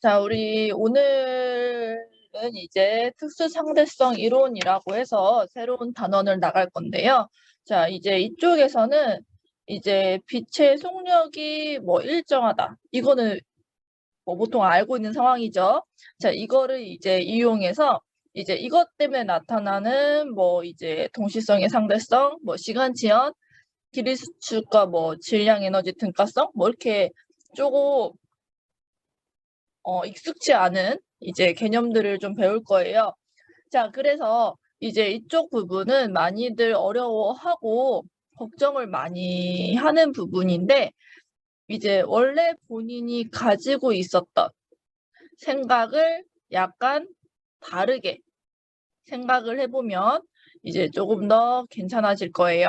자, 우리 오늘은 이제 특수상대성 이론이라고 해서 새로운 단원을 나갈 건데요. 자, 이제 이쪽에서는 이제 빛의 속력이 뭐 일정하다. 이거는 뭐 보통 알고 있는 상황이죠. 자, 이거를 이제 이용해서 이제 이것 때문에 나타나는 뭐 이제 동시성의 상대성, 뭐 시간 지연, 길이 수축과 뭐 질량 에너지 등가성, 뭐 이렇게 조금 익숙치 않은 이제 개념들을 좀 배울 거예요. 자, 그래서 이제 이쪽 부분은 많이들 어려워하고 걱정을 많이 하는 부분인데, 이제 원래 본인이 가지고 있었던 생각을 약간 다르게 생각을 해보면 이제 조금 더 괜찮아질 거예요.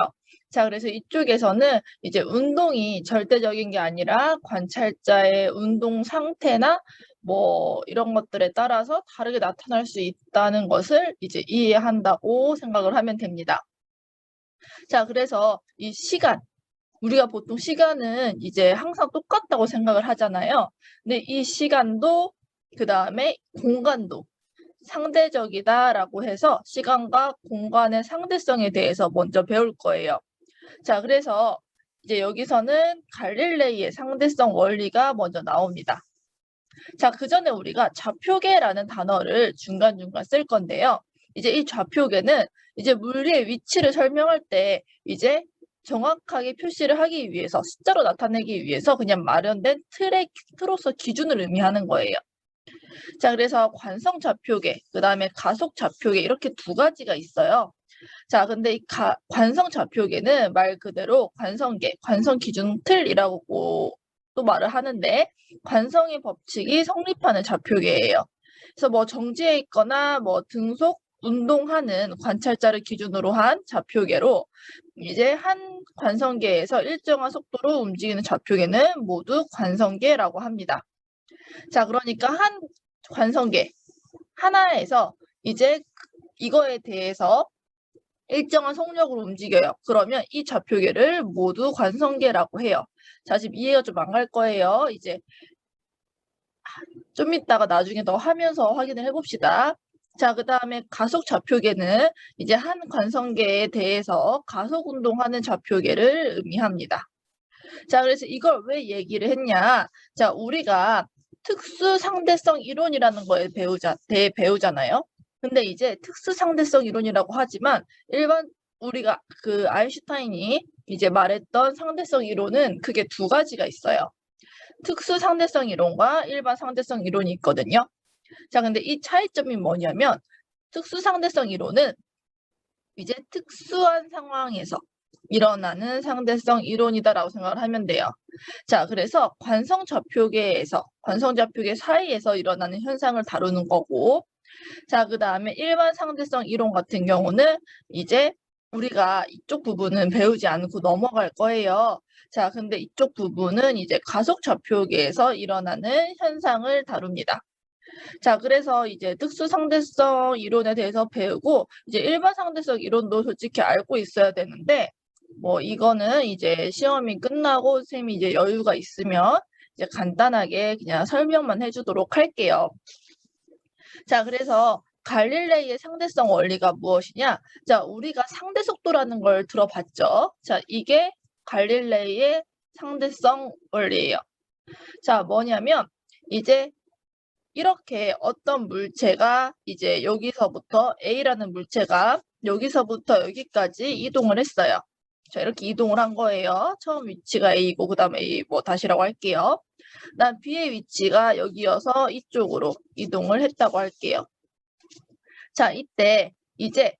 자, 그래서 이쪽에서는 이제 운동이 절대적인 게 아니라 관찰자의 운동 상태나 뭐 이런 것들에 따라서 다르게 나타날 수 있다는 것을 이제 이해한다고 생각을 하면 됩니다. 자, 그래서 이 시간, 우리가 보통 시간은 이제 항상 똑같다고 생각을 하잖아요. 근데 이 시간도 그 다음에 공간도 상대적이다라고 해서 시간과 공간의 상대성에 대해서 먼저 배울 거예요. 자, 그래서 이제 여기서는 갈릴레이의 상대성 원리가 먼저 나옵니다. 자, 그 전에 우리가 좌표계라는 단어를 중간중간 쓸 건데요. 이제 이 좌표계는 이제 물리의 위치를 설명할 때 이제 정확하게 표시를 하기 위해서 숫자로 나타내기 위해서 그냥 마련된 틀로서 기준을 의미하는 거예요. 자, 그래서 관성 좌표계, 그 다음에 가속 좌표계 이렇게 두 가지가 있어요. 자, 근데 이 관성 좌표계는 말 그대로 관성계, 관성 기준 틀이라고 또 말을 하는데 관성의 법칙이 성립하는 좌표계예요. 그래서 뭐 정지해 있거나 뭐 등속 운동하는 관찰자를 기준으로 한 좌표계로 이제 한 관성계에서 일정한 속도로 움직이는 좌표계는 모두 관성계라고 합니다. 자, 그러니까 한 관성계 하나에서 이제 이거에 대해서 일정한 속력으로 움직여요. 그러면 이 좌표계를 모두 관성계라고 해요. 자, 지금 이해가 좀 안 갈 거예요. 이제 좀 이따가 나중에 더 하면서 확인을 해봅시다. 자, 그 다음에 가속 좌표계는 이제 한 관성계에 대해서 가속 운동하는 좌표계를 의미합니다. 자, 그래서 이걸 왜 얘기를 했냐? 자, 우리가 특수상대성 이론이라는 거에 배우잖아요. 근데 이제 특수상대성 이론이라고 하지만 일반 우리가 그 아인슈타인이 이제 말했던 상대성 이론은 크게 두 가지가 있어요. 특수상대성 이론과 일반 상대성 이론이 있거든요. 자, 근데 이 차이점이 뭐냐면 특수상대성 이론은 이제 특수한 상황에서 일어나는 상대성 이론이다라고 생각을 하면 돼요. 자, 그래서 관성 좌표계 사이에서 일어나는 현상을 다루는 거고, 자, 그 다음에 일반 상대성 이론 같은 경우는 이제 우리가 이쪽 부분은 배우지 않고 넘어갈 거예요. 자, 근데 이쪽 부분은 이제 가속 좌표계에서 일어나는 현상을 다룹니다. 자, 그래서 이제 특수상대성 이론에 대해서 배우고 이제 일반 상대성 이론도 솔직히 알고 있어야 되는데 뭐 이거는 이제 시험이 끝나고 쌤이 이제 여유가 있으면 이제 간단하게 그냥 설명만 해주도록 할게요. 자, 그래서 갈릴레이의 상대성 원리가 무엇이냐? 자, 우리가 상대속도라는 걸 들어봤죠? 자, 이게 갈릴레이의 상대성 원리예요. 자, 뭐냐면 이제 이렇게 어떤 물체가 이제 여기서부터 A라는 물체가 여기서부터 여기까지 이동을 했어요. 자, 이렇게 이동을 한 거예요. 처음 위치가 A이고 그 다음에 A 뭐 다시라고 할게요. 난 B의 위치가 여기여서 이쪽으로 이동을 했다고 할게요. 자, 이때 이제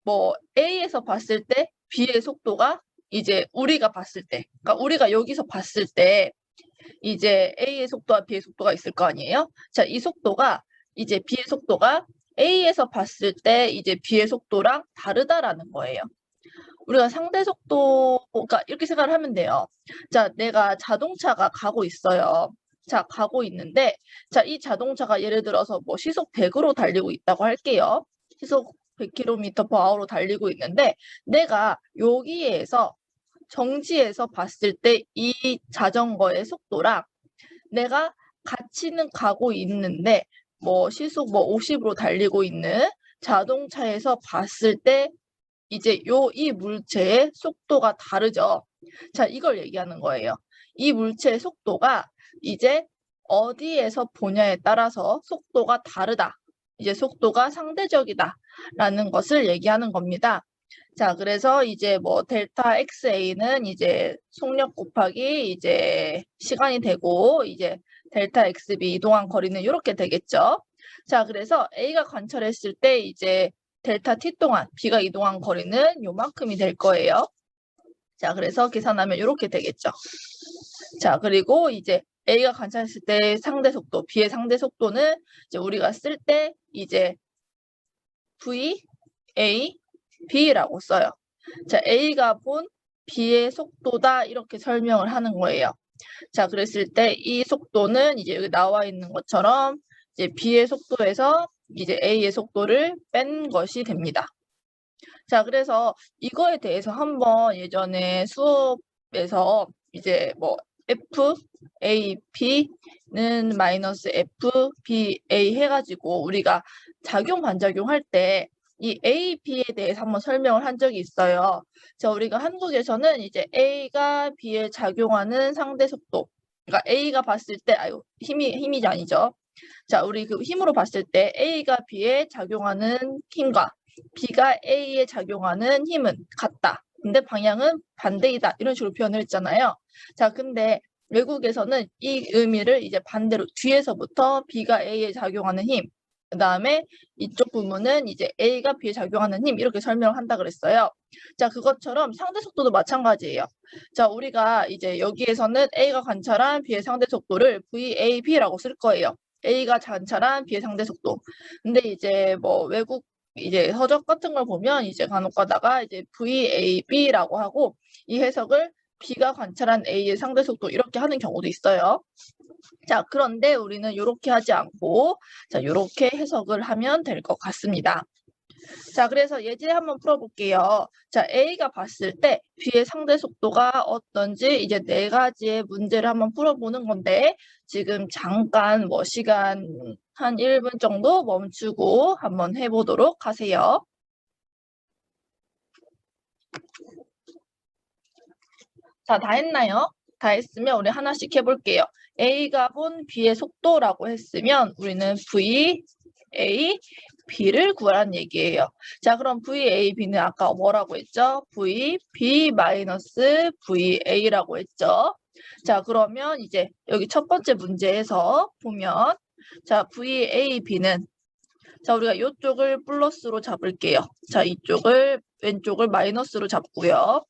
뭐 A에서 봤을 때 B의 속도가 이제 우리가 봤을 때, 그러니까 우리가 여기서 봤을 때 이제 A의 속도와 B의 속도가 있을 거 아니에요? 자, 이 속도가 이제 B의 속도가 A에서 봤을 때 이제 B의 속도랑 다르다라는 거예요. 우리가 상대 속도, 그러니까 이렇게 생각을 하면 돼요. 자, 내가 자동차가 가고 있어요. 자, 가고 있는데, 자, 이 자동차가 예를 들어서 뭐 시속 100으로 달리고 있다고 할게요. 시속 100km/h로 달리고 있는데, 내가 여기에서 정지해서 봤을 때 이 자전거의 속도랑 내가 같이는 가고 있는데 뭐 시속 뭐 50으로 달리고 있는 자동차에서 봤을 때 이제 이 물체의 속도가 다르죠. 자, 이걸 얘기하는 거예요. 이 물체의 속도가 이제 어디에서 보냐에 따라서 속도가 다르다. 이제 속도가 상대적이다라는 것을 얘기하는 겁니다. 자, 그래서 이제 뭐 델타 XA는 이제 속력 곱하기 이제 시간이 되고 이제 델타 XB 이동한 거리는 이렇게 되겠죠. 자, 그래서 A가 관찰했을 때 이제 델타 T 동안 B가 이동한 거리는 요만큼이 될 거예요. 자, 그래서 계산하면 이렇게 되겠죠. 자, 그리고 이제 A가 관찰했을 때 상대 속도, B의 상대 속도는 이제 우리가 쓸 때 이제 V, A, B라고 써요. 자, A가 본 B의 속도다 이렇게 설명을 하는 거예요. 자, 그랬을 때 이 속도는 이제 여기 나와 있는 것처럼 이제 B의 속도에서 이제 A의 속도를 뺀 것이 됩니다. 자, 그래서 이거에 대해서 한번 예전에 수업에서 이제 뭐 F, A, P는 마이너스 F, B, A 해가지고 우리가 작용, 반작용 할 때 이 A, B에 대해서 한번 설명을 한 적이 있어요. 자, 우리가 한국에서는 이제 A가 B에 작용하는 상대 속도. 그러니까 A가 봤을 때, 힘이 아니죠. 자, 우리 그 힘으로 봤을 때 A가 B에 작용하는 힘과 B가 A에 작용하는 힘은 같다. 근데 방향은 반대이다. 이런 식으로 표현을 했잖아요. 자, 근데 외국에서는 이 의미를 이제 반대로 뒤에서부터 B가 A에 작용하는 힘, 그 다음에 이쪽 부분은 이제 A가 B에 작용하는 힘 이렇게 설명을 한다 그랬어요. 자, 그것처럼 상대 속도도 마찬가지예요. 자, 우리가 이제 여기에서는 A가 관찰한 B의 상대 속도를 VAB라고 쓸 거예요. A가 관찰한 B의 상대 속도. 근데 이제 뭐 외국 이제 서적 같은 걸 보면 이제 간혹 가다가 이제 VAB라고 하고 이 해석을 B가 관찰한 A의 상대 속도 이렇게 하는 경우도 있어요. 자, 그런데 우리는 이렇게 하지 않고 자, 이렇게 해석을 하면 될 것 같습니다. 자, 그래서 예제 한번 풀어볼게요. 자, A가 봤을 때 B의 상대 속도가 어떤지 이제 4가지의 문제를 한번 풀어보는 건데 지금 잠깐 뭐 시간 한 1분 정도 멈추고 한번 해보도록 하세요. 자, 다 했나요? 다 했으면 우리 하나씩 해볼게요. A가 본 B의 속도라고 했으면 우리는 V, A, B를 구하라는 얘기예요. 자, 그럼 V, A, B는 아까 뭐라고 했죠? V, B 마이너스 VA라고 했죠. 자, 그러면 이제 여기 첫 번째 문제에서 보면 자, V, A, B는 자, 우리가 이쪽을 플러스로 잡을게요. 자, 이쪽을 왼쪽을 마이너스로 잡고요.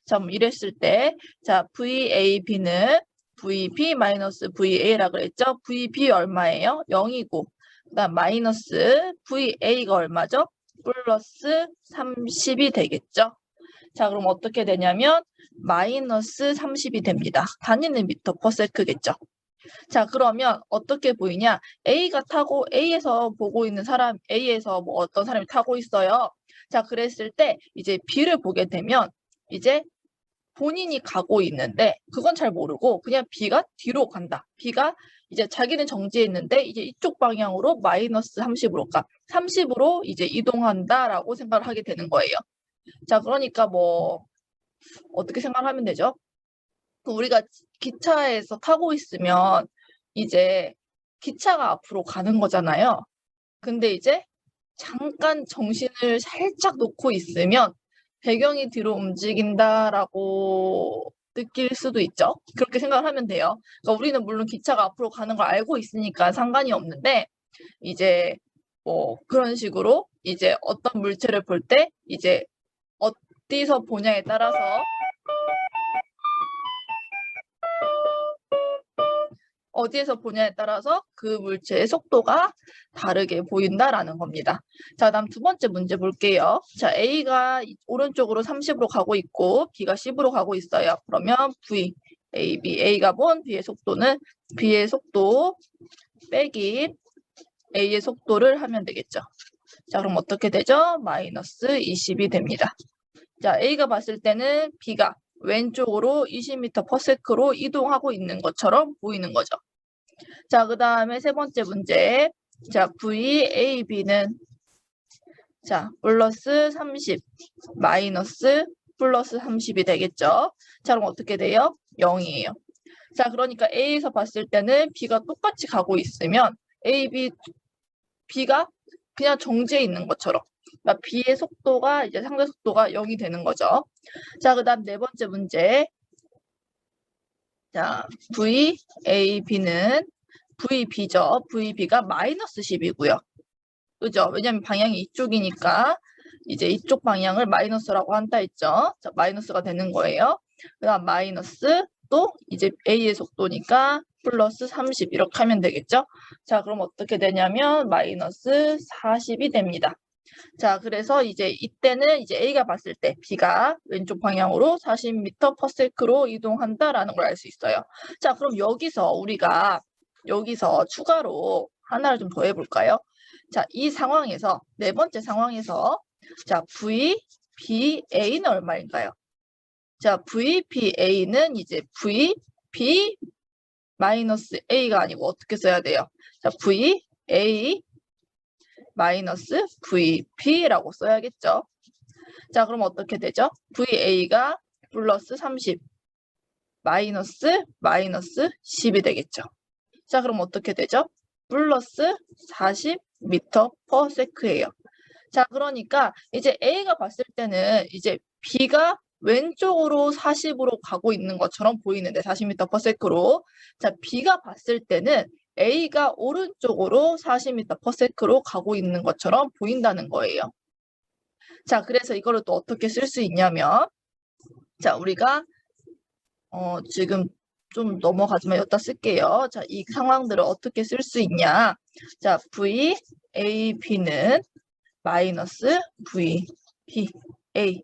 자, 이랬을 때 자, VAB는 VB 마이너스 VA라 그랬죠? VB 얼마예요? 0이고 그다음 마이너스 VA가 얼마죠? 플러스 30이 되겠죠? 자, 그럼 어떻게 되냐면 마이너스 30이 됩니다. 단위는 미터 퍼 세크겠죠? 자, 그러면 어떻게 보이냐? A가 타고 A에서 보고 있는 사람, A에서 뭐 어떤 사람이 타고 있어요. 자, 그랬을 때 이제 B를 보게 되면 이제 본인이 가고 있는데 그건 잘 모르고 그냥 B가 뒤로 간다. B가 이제 자기는 정지해 있는데 이제 이쪽 방향으로 마이너스 30으로 가. 30으로 이제 이동한다라고 생각을 하게 되는 거예요. 자, 그러니까 뭐 어떻게 생각하면 되죠? 우리가 기차에서 타고 있으면 이제 기차가 앞으로 가는 거잖아요. 근데 이제 잠깐 정신을 살짝 놓고 있으면 배경이 뒤로 움직인다라고 느낄 수도 있죠. 그렇게 생각을 하면 돼요. 그러니까 우리는 물론 기차가 앞으로 가는 걸 알고 있으니까 상관이 없는데 이제 뭐 그런 식으로 이제 어떤 물체를 볼 때 이제 어디서 보냐에 따라서 어디에서 보냐에 따라서 그 물체의 속도가 다르게 보인다라는 겁니다. 자, 다음 두 번째 문제 볼게요. 자, A가 오른쪽으로 30으로 가고 있고 B가 10으로 가고 있어요. 그러면 V, A, B, A가 본 B의 속도는 B의 속도 빼기 A의 속도를 하면 되겠죠. 자, 그럼 어떻게 되죠? 마이너스 20이 됩니다. 자, A가 봤을 때는 B가 왼쪽으로 20m/s로 이동하고 있는 것처럼 보이는 거죠. 자, 그 다음에 세 번째 문제. 자, VAB는 자, 플러스 30 마이너스 플러스 30이 되겠죠. 자, 그럼 어떻게 돼요? 0이에요. 자, 그러니까 A에서 봤을 때는 B가 똑같이 가고 있으면 A, B, B가 그냥 정지해 있는 것처럼. 그러니까 B의 속도가 이제 상대 속도가 0이 되는 거죠. 자, 그 다음 네 번째 문제. 자, VAB는 VB죠. VB가 마이너스 10이고요. 그죠? 왜냐면 방향이 이쪽이니까 이제 이쪽 방향을 마이너스라고 한다 했죠. 자, 마이너스가 되는 거예요. 그 다음 마이너스 또 이제 A의 속도니까 플러스 30 이렇게 하면 되겠죠. 자, 그럼 어떻게 되냐면 마이너스 40이 됩니다. 자, 그래서 이제 이때는 이제 A가 봤을 때 B가 왼쪽 방향으로 40m/s로 이동한다라는 걸 알 수 있어요. 자, 그럼 여기서 우리가 여기서 추가로 하나를 좀 더 해볼까요? 자, 이 상황에서 네 번째 상황에서 자, VBA는 얼마인가요? 자, VBA는 이제 VB 마이너스 A가 아니고 어떻게 써야 돼요? 자, VA 마이너스 VB라고 써야겠죠. 자, 그럼 어떻게 되죠? VA가 플러스 30 마이너스 10이 되겠죠. 자, 그럼 어떻게 되죠? 플러스 40m/s예요. 자, 그러니까 이제 A가 봤을 때는 이제 B가 왼쪽으로 40으로 가고 있는 것처럼 보이는데 40m/s로. 자, B가 봤을 때는 A가 오른쪽으로 40m/s로 가고 있는 것처럼 보인다는 거예요. 자, 그래서 이거를 또 어떻게 쓸 수 있냐면 자, 우리가 지금 좀 넘어가지만 여기다 쓸게요. 자, 이 상황들을 어떻게 쓸 수 있냐. 자, VAB는 마이너스 VBA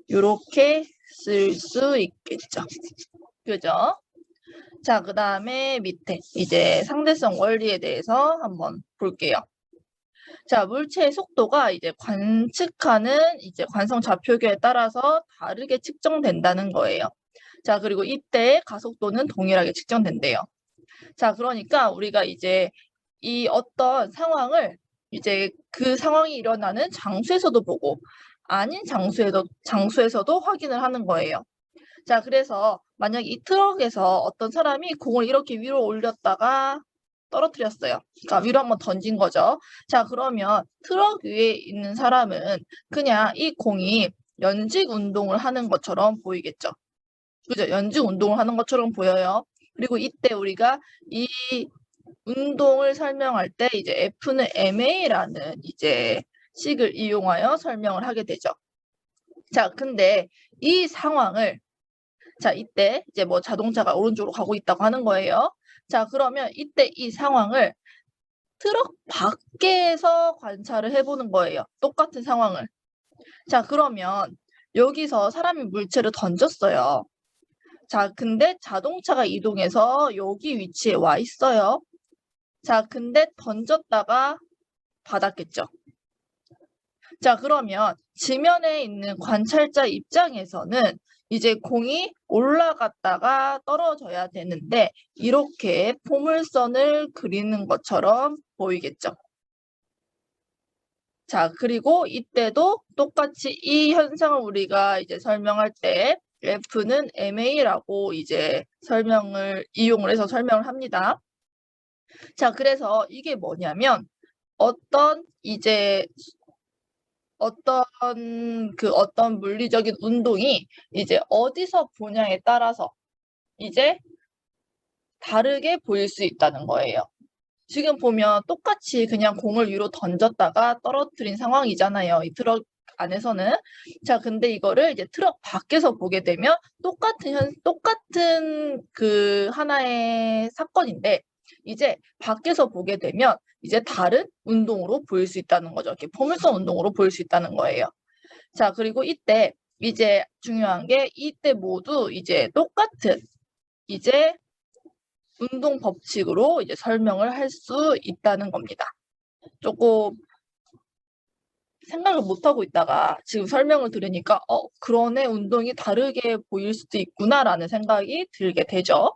이렇게 쓸 수 있겠죠. 그죠? 자, 그 다음에 밑에 이제 상대성 원리에 대해서 한번 볼게요. 자, 물체의 속도가 이제 관측하는 이제 관성 좌표계에 따라서 다르게 측정된다는 거예요. 자, 그리고 이때 가속도는 동일하게 측정된대요. 자, 그러니까 우리가 이제 이 어떤 상황을 이제 그 상황이 일어나는 장소에서도 보고 아닌 장소에서도 확인을 하는 거예요. 자, 그래서 만약 이 트럭에서 어떤 사람이 공을 이렇게 위로 올렸다가 떨어뜨렸어요. 그러니까 위로 한번 던진 거죠. 자, 그러면 트럭 위에 있는 사람은 그냥 이 공이 연직 운동을 하는 것처럼 보이겠죠. 그죠? 연직 운동을 하는 것처럼 보여요. 그리고 이때 우리가 이 운동을 설명할 때 이제 F는 ma라는 이제 식을 이용하여 설명을 하게 되죠. 자, 근데 이 상황을 자, 이때 이제 뭐 자동차가 오른쪽으로 가고 있다고 하는 거예요. 자, 그러면 이때 이 상황을 트럭 밖에서 관찰을 해보는 거예요. 똑같은 상황을. 자, 그러면 여기서 사람이 물체를 던졌어요. 자, 근데 자동차가 이동해서 여기 위치에 와 있어요. 자, 근데 던졌다가 받았겠죠. 자, 그러면 지면에 있는 관찰자 입장에서는 이제 공이 올라갔다가 떨어져야 되는데 이렇게 포물선을 그리는 것처럼 보이겠죠. 자, 그리고 이때도 똑같이 이 현상을 우리가 이제 설명할 때 F는 ma라고 이제 이용을 해서 설명을 합니다. 자, 그래서 이게 뭐냐면 어떤 물리적인 운동이 이제 어디서 보냐에 따라서 이제 다르게 보일 수 있다는 거예요. 지금 보면 똑같이 그냥 공을 위로 던졌다가 떨어뜨린 상황이잖아요. 이 트럭 안에서는. 자, 근데 이거를 이제 트럭 밖에서 보게 되면 똑같은 그 하나의 사건인데 이제 밖에서 보게 되면 이제 다른 운동으로 보일 수 있다는 거죠. 이렇게 포물선 운동으로 보일 수 있다는 거예요. 자, 그리고 이때 이제 중요한 게 이때 모두 이제 똑같은 이제 운동 법칙으로 이제 설명을 할 수 있다는 겁니다. 조금 생각을 못하고 있다가 지금 설명을 들으니까 그러네 운동이 다르게 보일 수도 있구나라는 생각이 들게 되죠.